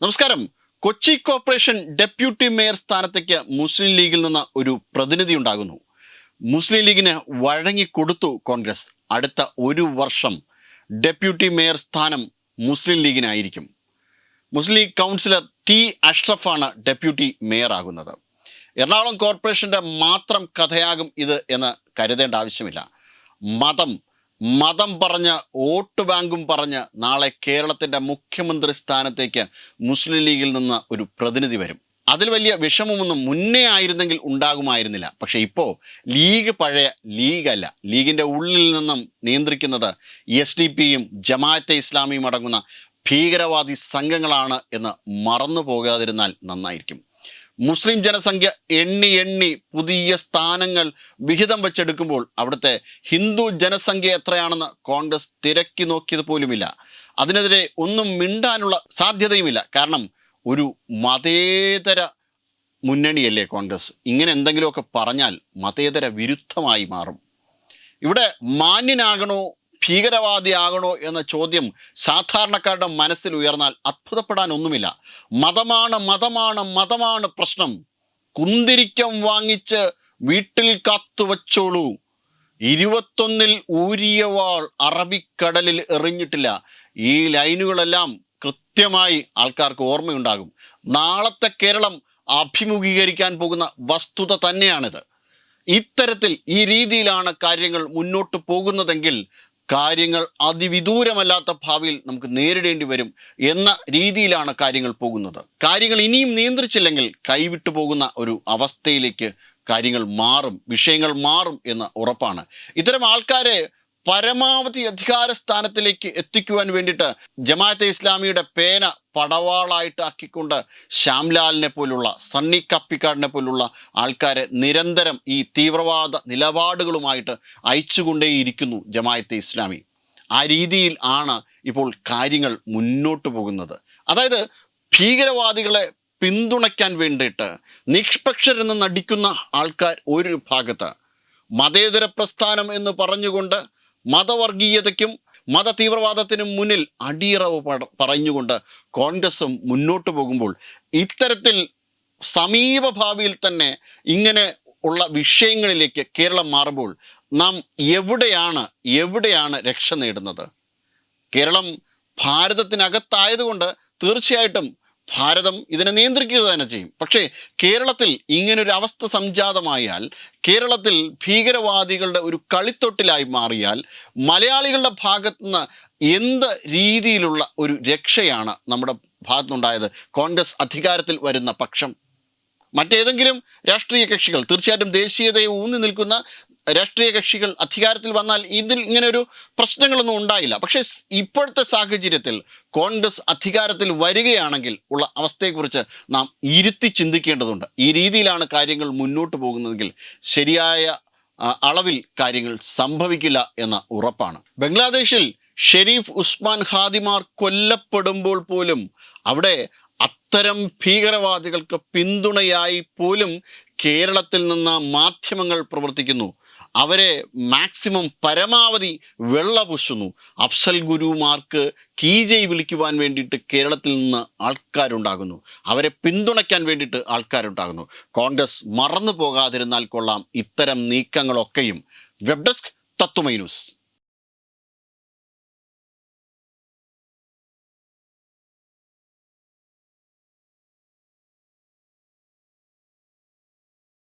നമസ്കാരം. Kochi corporation deputy mayor സ്ഥാനത്തേക്ക് മുസ്ലിം ലീഗിൽ നിന്ന് ഒരു പ്രതിനിധി ഉണ്ടാകുന്നു. മുസ്ലിം ലീഗിന് വഴങ്ങിക്കൊടുത്തു കോൺഗ്രസ്. അടുത്ത ഒരു വർഷം ഡെപ്യൂട്ടി മേയർ സ്ഥാനം മുസ്ലിം ലീഗിനായിരിക്കും. മുസ്ലിം ലീഗ് കൗൺസിലർ ടി അഷ്റഫാണ് ഡെപ്യൂട്ടി മേയർ ആകുന്നത്. എറണാകുളം കോർപ്പറേഷൻ്റെ മാത്രം കഥയാകും ഇത് എന്ന് കരുതേണ്ട ആവശ്യമില്ല. മതം പറഞ്ഞ് വോട്ട് ബാങ്കും പറഞ്ഞ് നാളെ കേരളത്തിൻ്റെ മുഖ്യമന്ത്രി സ്ഥാനത്തേക്ക് മുസ്ലിം ലീഗിൽ നിന്ന് ഒരു പ്രതിനിധി വരും. അതിൽ വലിയ വിഷമമൊന്നും മുന്നേ ആയിരുന്നെങ്കിൽ ഉണ്ടാകുമായിരുന്നില്ല. പക്ഷേ ഇപ്പോൾ ലീഗ് പഴയ ലീഗല്ല. ലീഗിൻ്റെ ഉള്ളിൽ നിന്നും നിയന്ത്രിക്കുന്നത് SDP-യും ജമാഅത്തെ ഇസ്ലാമിയും അടങ്ങുന്ന ഭീകരവാദി സംഘങ്ങളാണ് എന്ന് മറന്നു പോകാതിരുന്നാൽ നന്നായിരിക്കും. മുസ്ലിം ജനസംഖ്യ എണ്ണി പുതിയ സ്ഥാനങ്ങൾ വിഹിതം വെച്ചെടുക്കുമ്പോൾ അവിടുത്തെ ഹിന്ദു ജനസംഖ്യ എത്രയാണെന്ന് കോൺഗ്രസ് തിരക്കി നോക്കിയത് പോലുമില്ല. അതിനെതിരെ ഒന്നും മിണ്ടാനുള്ള സാധ്യതയുമില്ല. കാരണം ഒരു മതേതര മുന്നണിയല്ലേ കോൺഗ്രസ്. ഇങ്ങനെ എന്തെങ്കിലുമൊക്കെ പറഞ്ഞാൽ മതേതര വിരുദ്ധമായി മാറും. ഇവിടെ മാന്യനാകണോ ഭീകരവാദിയാകണോ എന്ന ചോദ്യം സാധാരണക്കാരുടെ മനസ്സിൽ ഉയർന്നാൽ അത്ഭുതപ്പെടാനൊന്നുമില്ല. മതമാണ് പ്രശ്നം. കുന്തിരിക്കം വാങ്ങിച്ച് വീട്ടിൽ കാത്തുവച്ചോളൂ. 21 ഊരിയവാൾ അറബിക്കടലിൽ എറിഞ്ഞിട്ടില്ല. ഈ ലൈനുകളെല്ലാം കൃത്യമായി ആൾക്കാർക്ക് ഓർമ്മയുണ്ടാകും. നാളത്തെ കേരളം അഭിമുഖീകരിക്കാൻ പോകുന്ന വസ്തുത തന്നെയാണിത്. ഇത്തരത്തിൽ ഈ രീതിയിലാണ് കാര്യങ്ങൾ മുന്നോട്ട് പോകുന്നതെങ്കിൽ കാര്യങ്ങൾ അതിവിദൂരമല്ലാത്ത ഭാവിയിൽ നമുക്ക് നേരിടേണ്ടി വരും എന്ന രീതിയിലാണ് കാര്യങ്ങൾ പോകുന്നത്. കാര്യങ്ങൾ ഇനിയും നിയന്ത്രിച്ചില്ലെങ്കിൽ കൈവിട്ടു പോകുന്ന ഒരു അവസ്ഥയിലേക്ക് കാര്യങ്ങൾ മാറും, വിഷയങ്ങൾ മാറും എന്ന് ഉറപ്പാണ്. ഇത്തരം ആൾക്കാരെ പരമാവധി അധികാര സ്ഥാനത്തിലേക്ക് എത്തിക്കുവാൻ വേണ്ടിയിട്ട് ജമാഅത്തെ ഇസ്ലാമിയുടെ പേന പടവാളായിട്ട് ആക്കിക്കൊണ്ട് ശ്യാംലാലിനെ പോലുള്ള, സണ്ണി കപ്പിക്കാടിനെ പോലുള്ള ആൾക്കാരെ നിരന്തരം ഈ തീവ്രവാദ നിലപാടുകളുമായിട്ട് അയച്ചുകൊണ്ടേയിരിക്കുന്നു ജമാഅത്തെ ഇസ്ലാമി. ആ രീതിയിൽ ആണ് ഇപ്പോൾ കാര്യങ്ങൾ മുന്നോട്ട് പോകുന്നത്. അതായത് ഭീകരവാദികളെ പിന്തുണയ്ക്കാൻ വേണ്ടിയിട്ട് നിഷ്പക്ഷരെന്ന് നടിക്കുന്ന ആൾക്കാർ ഒരു ഭാഗത്ത്, മതേതര പ്രസ്ഥാനം എന്ന് പറഞ്ഞുകൊണ്ട് മതവർഗീയതയ്ക്കും മത തീവ്രവാദത്തിനും മുന്നിൽ അടിയറവ് പറഞ്ഞുകൊണ്ട് കോൺഗ്രസും മുന്നോട്ട് പോകുമ്പോൾ, ഇത്തരത്തിൽ സമീപഭാവിയിൽ തന്നെ ഇങ്ങനെ ഉള്ള വിഷയങ്ങളിലേക്ക് കേരളം മാറുമ്പോൾ നാം എവിടെയാണ് രക്ഷ നേടുന്നത്? കേരളം ഭാരതത്തിനകത്തായതുകൊണ്ട് തീർച്ചയായിട്ടും ഭാരതം ഇതിനെ നിയന്ത്രിക്കുക തന്നെ ചെയ്യും. പക്ഷേ കേരളത്തിൽ ഇങ്ങനൊരു അവസ്ഥ സംജാതമായാൽ, കേരളത്തിൽ ഭീകരവാദികളുടെ ഒരു കളിത്തൊട്ടിലായി മാറിയാൽ, മലയാളികളുടെ ഭാഗത്തുനിന്ന് എന്ത് രീതിയിലുള്ള ഒരു രക്ഷയാണ് നമ്മുടെ ഭാഗത്തുനിന്നുണ്ടായത്? കോൺഗ്രസ് അധികാരത്തിൽ വരുന്ന പക്ഷം, മറ്റേതെങ്കിലും രാഷ്ട്രീയ കക്ഷികൾ, തീർച്ചയായിട്ടും ദേശീയതയെ ഊന്നി നിൽക്കുന്ന രാഷ്ട്രീയ കക്ഷികൾ അധികാരത്തിൽ വന്നാൽ ഇതിൽ ഇങ്ങനൊരു പ്രശ്നങ്ങളൊന്നും ഉണ്ടായില്ല. പക്ഷേ ഇപ്പോഴത്തെ സാഹചര്യത്തിൽ കോൺഗ്രസ് അധികാരത്തിൽ വരികയാണെങ്കിൽ ഉള്ള അവസ്ഥയെക്കുറിച്ച് നാം ഇരുത്തി ചിന്തിക്കേണ്ടതുണ്ട്. ഈ രീതിയിലാണ് കാര്യങ്ങൾ മുന്നോട്ട് പോകുന്നതെങ്കിൽ ശരിയായ അളവിൽ കാര്യങ്ങൾ സംഭവിക്കില്ല എന്ന ഉറപ്പാണ്. ബംഗ്ലാദേശിൽ ഷെരീഫ് ഉസ്മാൻ ഹാദിമാർ കൊല്ലപ്പെടുമ്പോൾ പോലും അവിടെ അത്തരം ഭീകരവാദികൾക്ക് പിന്തുണയായി പോലും കേരളത്തിൽ നിന്ന് മാധ്യമങ്ങൾ പ്രവർത്തിക്കുന്നു. അവരെ മാക്സിമം പരമാവധി വെള്ളപൂശുന്നു. അഫ്സൽ ഗുരുമാർക്ക് കീജയ് വിളിക്കുവാൻ വേണ്ടിയിട്ട് കേരളത്തിൽ നിന്ന് ആൾക്കാരുണ്ടാകുന്നു. അവരെ പിന്തുണയ്ക്കാൻ വേണ്ടിയിട്ട് ആൾക്കാരുണ്ടാകുന്നു. കോൺഗ്രസ് മറന്നു പോകാതിരുന്നാൽ കൊള്ളാം ഇത്തരം നീക്കങ്ങളൊക്കെയും. വെബ് ഡെസ്ക് തത്വമൈ ന്യൂസ്.